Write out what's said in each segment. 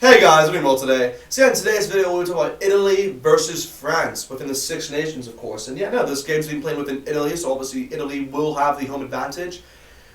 Hey guys, doing well today. So yeah, in today's video we're talking about Italy versus France within the Six Nations, of course. And yeah, no, this game's been played within Italy, so obviously Italy will have the home advantage.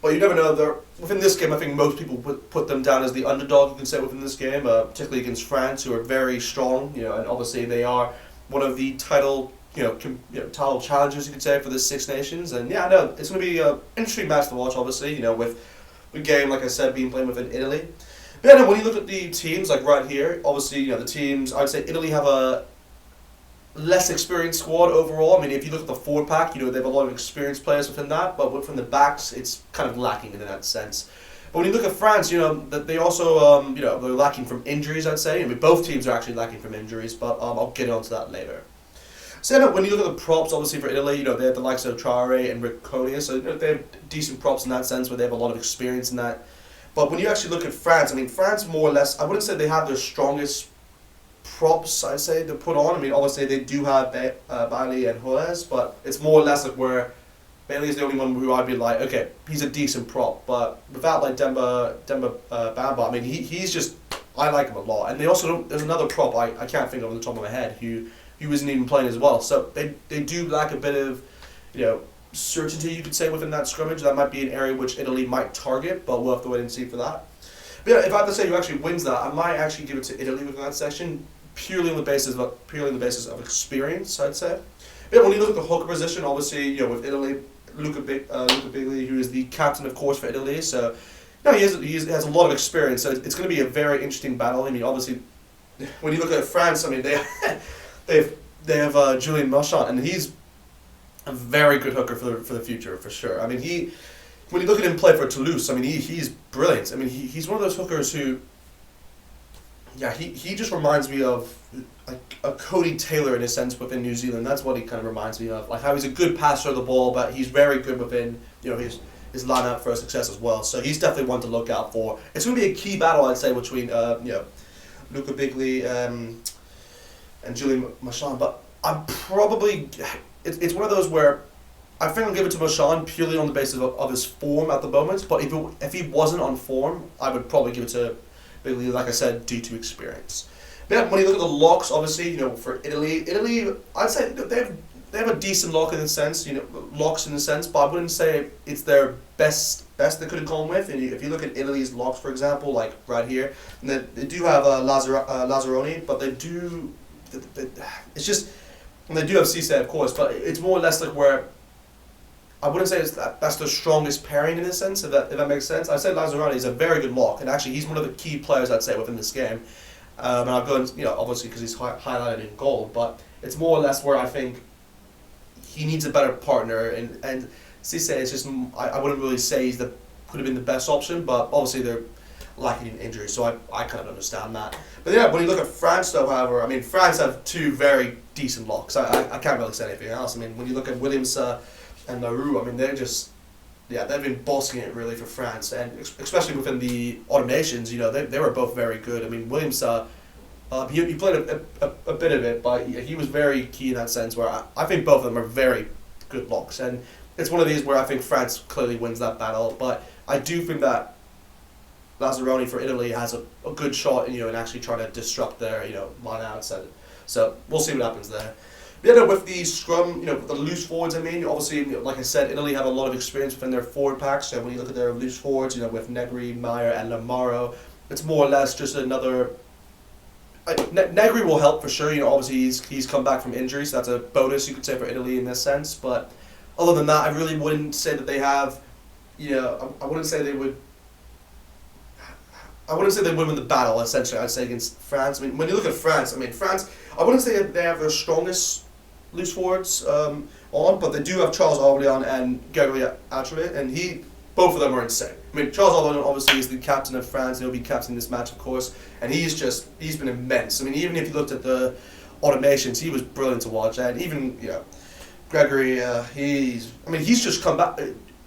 But you never know. Within this game, I think most people put them down as the underdog, you can say, within this game, particularly against France, who are very strong. And obviously they are one of the title challengers, you could say, for the Six Nations. And yeah, no, it's going to be an interesting match to watch. Obviously, with the game, like I said, being played within Italy. But yeah, when you look at the teams, like right here, obviously, the teams, I'd say Italy have a less experienced squad overall. I mean, if you look at the forward pack, they have a lot of experienced players within that, but from the backs, it's kind of lacking in that sense. But when you look at France, that they also, they're lacking from injuries, I'd say. I mean, both teams are actually lacking from injuries, but I'll get onto that later. So when you look at the props, obviously for Italy, they have the likes of Traore and Riccone, so they have decent props in that sense, where they have a lot of experience in that. But when you actually look at France, I mean, France more or less, I wouldn't say they have their strongest props, I'd say, to put on. I mean, obviously they do have Bailey and Juarez, but it's more or less like where Bailey is the only one who I'd be like, okay, he's a decent prop. But without like Demba Bamba, I mean, he's just, I like him a lot. And they also, there's another prop I can't think of on the top of my head who isn't even playing as well. So they do lack a bit of, certainty, you could say, within that scrimmage. That might be an area which Italy might target, but we'll have to wait and see for that. But yeah, if I have to say who actually wins that, I might actually give it to Italy within that section, purely on the basis of experience, I'd say. But yeah, when you look at the hooker position, obviously, with Italy, Luca Bigli, who is the captain, of course, for Italy, so he has a lot of experience. So it's going to be a very interesting battle. I mean, obviously, when you look at France, I mean, they have Julian Marchand, and he's a very good hooker for the future, for sure. I mean, when you look at him play for Toulouse, I mean, he's brilliant. I mean, he's one of those hookers who, he just reminds me of like a Cody Taylor in a sense within New Zealand. That's what he kind of reminds me of. Like how he's a good passer of the ball, but he's very good within his lineup for success as well. So he's definitely one to look out for. It's going to be a key battle, I'd say, between Luca Bigli and Julian Marchand. But I'm probably. It's one of those where I think I'll give it to Marchand purely on the basis of his form at the moment. But if he wasn't on form, I would probably give it to Bigley, like I said, due to experience. But yeah, when you look at the locks, obviously, for Italy, I'd say they have a decent lock in the sense, locks in the sense, but I wouldn't say it's their best they could have gone with. And if you look at Italy's locks, for example, like right here, and they do have Lazzaroni, but it's just. And they do have Cisse, of course, but it's more or less like where I wouldn't say that's the strongest pairing in a sense, if that makes sense. I'd say Lazzaroni is a very good lock, and actually he's one of the key players, I'd say, within this game. And I'll go, obviously because he's highlighted in gold, but it's more or less where I think he needs a better partner, and Cisse is just, I wouldn't really say could have been the best option, but obviously they're lacking in injury, so I kind of understand that. But yeah, when you look at France, though, however, I mean, France have two very decent locks. I can't really say anything else. I mean, when you look at Williams and Leroux, I mean, they're just, they've been bossing it really for France, and especially within the automations, they were both very good. I mean, Williams, he played a bit of it, but he was very key in that sense, where I think both of them are very good locks, and it's one of these where I think France clearly wins that battle, but I do think that Lazzaroni for Italy has a good shot in actually trying to disrupt their line outs, and so we'll see what happens there. But with the scrum, with the loose forwards, I mean, obviously, like I said, Italy have a lot of experience within their forward packs. So when you look at their loose forwards, with Negri, Meyer, and Lamaro, it's more or less just another. Negri will help for sure. Obviously he's come back from injury, so that's a bonus, you could say, for Italy in this sense. But other than that, I really wouldn't say that they have. I wouldn't say they would. I wouldn't say they win the battle, essentially, I'd say, against France. I mean, when you look at France, I wouldn't say that they have their strongest loose forwards on, but they do have Charles Aurelian and Gregory Atrier, and both of them are insane. I mean, Charles Aurelian obviously is the captain of France, and he'll be captaining this match, of course, and he's been immense. I mean, even if you looked at the automations, he was brilliant to watch, and even, Gregory, he's just come back.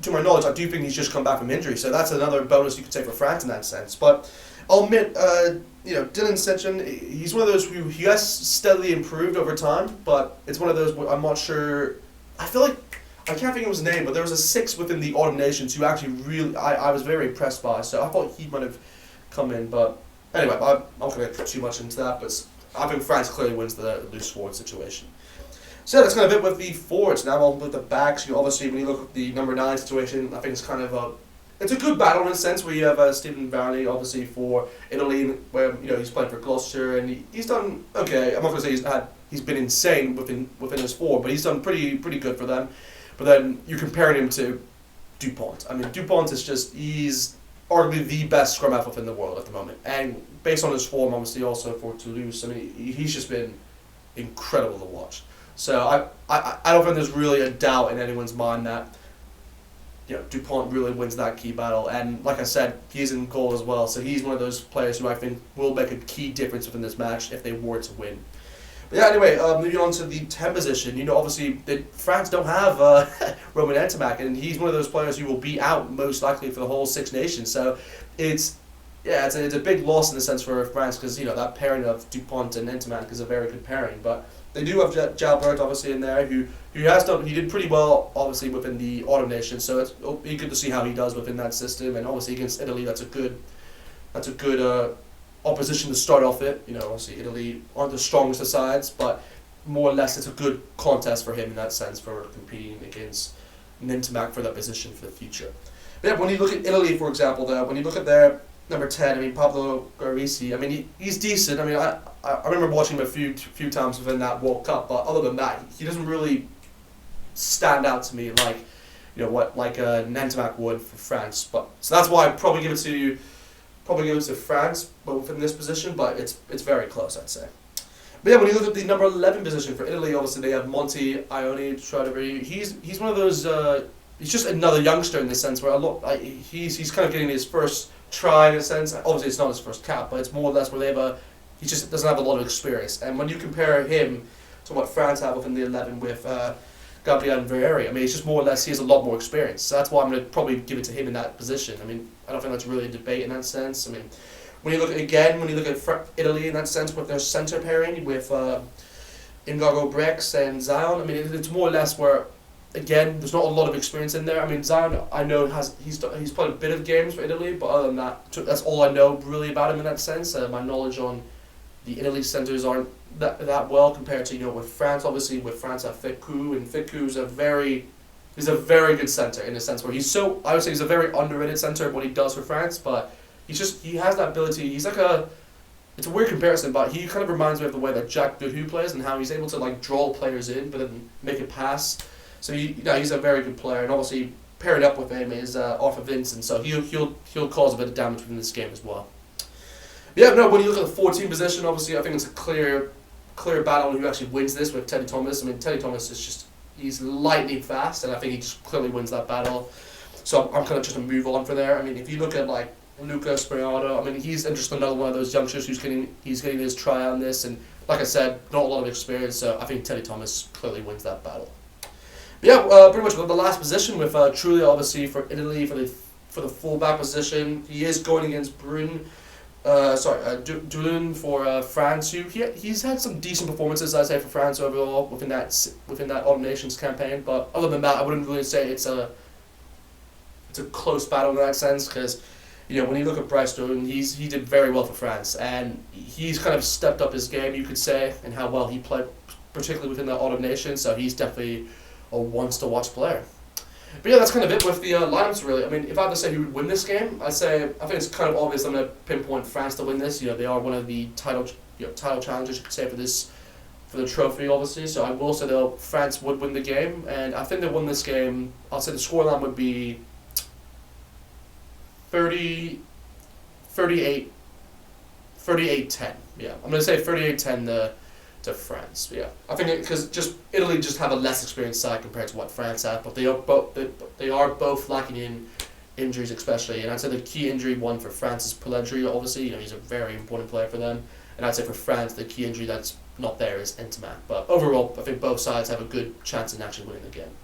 To my knowledge, I do think he's just come back from injury, so that's another bonus you could say for France in that sense. But I'll admit, Dylan Sitchin, he's one of those who he has steadily improved over time, but it's one of those where I'm not sure. I feel like I can't think of his name, but there was a 6 within the Autumn Nations who actually really I was very impressed by. So I thought he might have come in, but Anyway, I'm not going to get too much into that, but I think France clearly wins the loose forward situation. So yeah, that's kind of it with the forwards. Now on with the backs. Obviously, when you look at the number 9 situation, I think it's kind of it's a good battle in a sense where you have Stephen Varney, obviously for Italy, where he's playing for Gloucester and he's done okay. I'm not going to say he's been insane within his forward, but he's done pretty good for them. But then you're comparing him to Dupont. I mean, Dupont is he's arguably the best scrum half within the world at the moment, and based on his form, obviously also for Toulouse, I mean, he's just been incredible to watch. So I don't think there's really a doubt in anyone's mind that Dupont really wins that key battle, and like I said, he's in goal as well. So he's one of those players who I think will make a key difference within this match if they were to win. But yeah, anyway, moving on to the 10 position. Obviously France don't have Roman Ntamack, and he's one of those players who will be out most likely for the whole Six Nations. So it's a big loss in the sense for France because that pairing of Dupont and Ntamack is a very good pairing, but. They do have Jalbert obviously in there, who he did pretty well obviously within the Autumn Nation, so it'll be good to see how he does within that system, and obviously against Italy that's a good opposition to start off it. Obviously Italy aren't the strongest of sides, but more or less it's a good contest for him in that sense for competing against Ntamack for that position for the future. But yeah, when you look at Italy, for example, when you look at their number 10, I mean, Pablo Garisi, I mean, he's decent. I mean, I remember watching him a few times within that World Cup, but other than that, he doesn't really stand out to me like Ntamack would for France. But so that's why I'd probably give it to France, but within this position. But it's very close, I'd say. But yeah, when you look at the number 11 position for Italy, obviously they have Monti Ioni. He's one of those. He's just another youngster in the sense where he's kind of getting his first try in a sense. Obviously, it's not his first cap, but it's more or less where he just doesn't have a lot of experience. And when you compare him to what France have within the 11 with Gabriel Verrieri, I mean, it's just more or less he has a lot more experience. So that's why I'm going to probably give it to him in that position. I mean, I don't think that's really a debate in that sense. I mean, when you look at Italy in that sense with their centre pairing with Ingago Brex and Zion, I mean, it's more or less where. Again, there's not a lot of experience in there. I mean, Zion, I know he's played a bit of games for Italy, but other than that, that's all I know really about him in that sense. My knowledge on the Italy centres aren't that well compared to with France. Obviously, with France I have Ficou, and Ficou's a very good centre in a sense where I would say he's a very underrated centre what he does for France, but he has that ability. He's like it's a weird comparison, but he kind of reminds me of the way that Jack Goodhue plays and how he's able to draw players in, but then make a pass. So he's a very good player, and obviously paired up with him is Arthur Vincent, so he'll cause a bit of damage within this game as well. But yeah, no. When you look at the 14 position, obviously I think it's a clear battle on who actually wins this with Teddy Thomas. I mean, Teddy Thomas is he's lightning fast, and I think he just clearly wins that battle. So I'm kind of just going to move on from there. I mean, if you look at Luca Sperano, I mean, he's just another one of those youngsters who's getting his try on this, and like I said, not a lot of experience. So I think Teddy Thomas clearly wins that battle. But yeah, pretty much the last position with Trulli, obviously for Italy for the fullback position. He is going against Dulin for France. He's had some decent performances, I'd say, for France overall within that Autumn Nations campaign. But other than that, I wouldn't really say it's a close battle in that sense because when you look at Bryce Dulin, he did very well for France, and he's kind of stepped up his game, you could say, and how well he played, particularly within that Autumn Nations. So he's definitely a once-to-watch player. But yeah, that's kind of it with the lineups, really. I mean, if I had to say who would win this game, I think it's kind of obvious I'm going to pinpoint France to win this. They are one of the title challengers, you could say, for the trophy, obviously. So I will say that France would win the game, and I think they won this game. I'll say the scoreline would be 38-10. Yeah, I'm going to say 38-10 to France. Yeah, I think because Italy just have a less experienced side compared to what France have, but they are both lacking in injuries, especially. And I'd say the key injury one for France is Pellegrini. Obviously, he's a very important player for them. And I'd say for France, the key injury that's not there is Ntamack. But overall, I think both sides have a good chance in actually winning the game.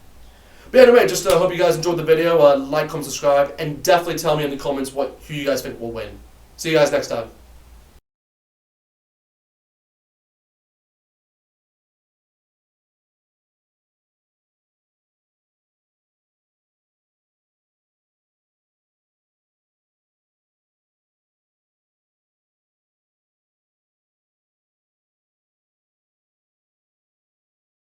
But anyway, just hope you guys enjoyed the video. Like, comment, subscribe, and definitely tell me in the comments who you guys think will win. See you guys next time.